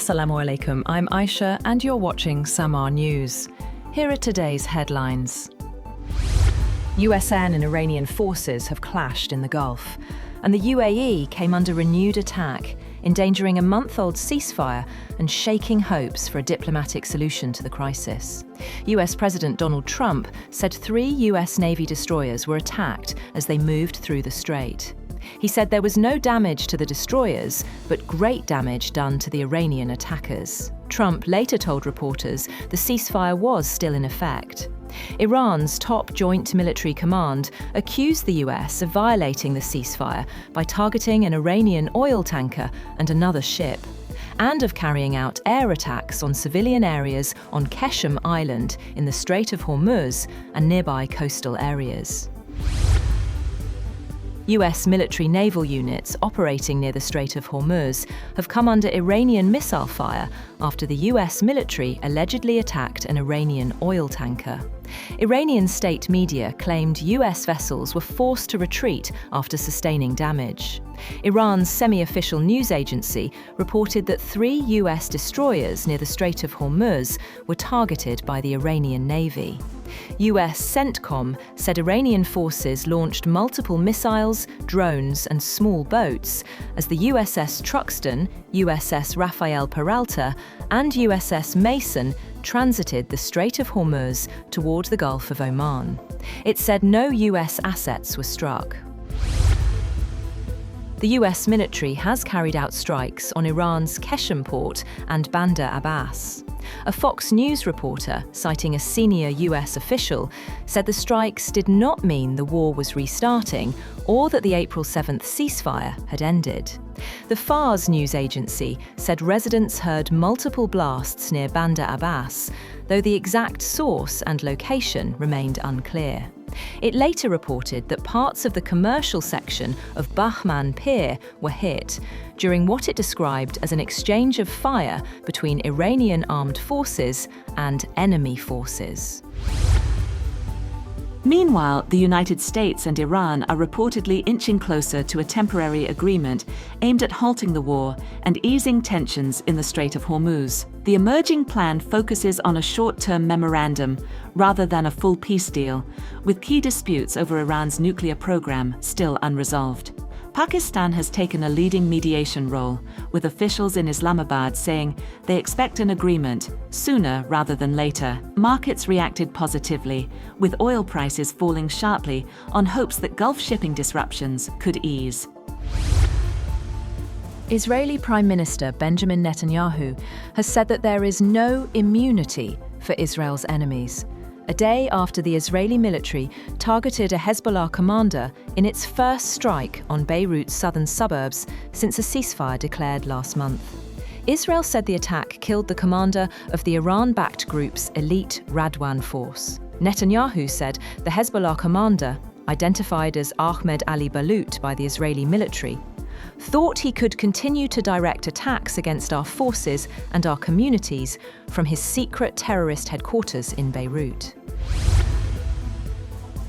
Assalamu alaikum, I'm Aisha and you're watching SAMAA News. Here are today's headlines. USN and Iranian forces have clashed in the Gulf, and the UAE came under renewed attack, endangering a month-old ceasefire and shaking hopes for a diplomatic solution to the crisis. US President Donald Trump said 3 US Navy destroyers were attacked as they moved through the strait. He said there was no damage to the destroyers, but great damage done to the Iranian attackers. Trump later told reporters the ceasefire was still in effect. Iran's top joint military command accused the US of violating the ceasefire by targeting an Iranian oil tanker and another ship, and of carrying out air attacks on civilian areas on Qeshm Island in the Strait of Hormuz and nearby coastal areas. US military naval units operating near the Strait of Hormuz have come under Iranian missile fire after the US military allegedly attacked an Iranian oil tanker. Iranian state media claimed US vessels were forced to retreat after sustaining damage. Iran's semi-official news agency reported that 3 US destroyers near the Strait of Hormuz were targeted by the Iranian Navy. US CENTCOM said Iranian forces launched multiple missiles, drones and small boats as the USS Truxtun, USS Rafael Peralta and USS Mason transited the Strait of Hormuz toward the Gulf of Oman. It said no US assets were struck. The US military has carried out strikes on Iran's Qeshm port and Bandar Abbas. A Fox News reporter, citing a senior US official, said the strikes did not mean the war was restarting or that the April 7th ceasefire had ended. The Fars news agency said residents heard multiple blasts near Bandar Abbas, though the exact source and location remained unclear. It later reported that parts of the commercial section of Bahman Pier were hit during what it described as an exchange of fire between Iranian armed forces and enemy forces. Meanwhile, the United States and Iran are reportedly inching closer to a temporary agreement aimed at halting the war and easing tensions in the Strait of Hormuz. The emerging plan focuses on a short-term memorandum rather than a full peace deal, with key disputes over Iran's nuclear program still unresolved. Pakistan has taken a leading mediation role, with officials in Islamabad saying they expect an agreement sooner rather than later. Markets reacted positively, with oil prices falling sharply on hopes that Gulf shipping disruptions could ease. Israeli Prime Minister Benjamin Netanyahu has said that there is no immunity for Israel's enemies, a day after the Israeli military targeted a Hezbollah commander in its first strike on Beirut's southern suburbs since a ceasefire declared last month. Israel said the attack killed the commander of the Iran-backed group's elite Radwan force. Netanyahu said the Hezbollah commander, identified as Ahmed Ali Balut by the Israeli military, thought he could continue to direct attacks against our forces and our communities from his secret terrorist headquarters in Beirut.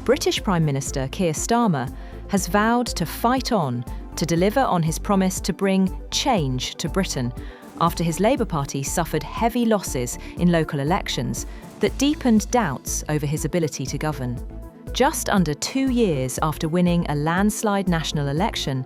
British Prime Minister Keir Starmer has vowed to fight on to deliver on his promise to bring change to Britain after his Labour Party suffered heavy losses in local elections that deepened doubts over his ability to govern. Just under 2 years after winning a landslide national election,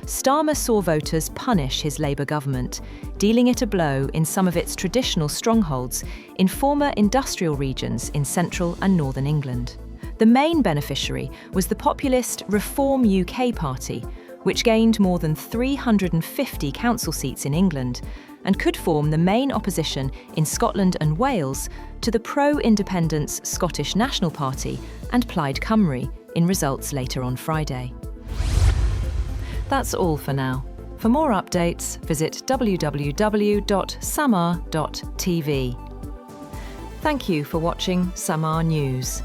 Starmer saw voters punish his Labour government, dealing it a blow in some of its traditional strongholds in former industrial regions in central and northern England. The main beneficiary was the populist Reform UK party, which gained more than 350 council seats in England and could form the main opposition in Scotland and Wales to the pro-independence Scottish National Party and Plaid Cymru in results later on Friday. That's all for now. For more updates, visit www.samaa.tv. Thank you for watching SAMAA News.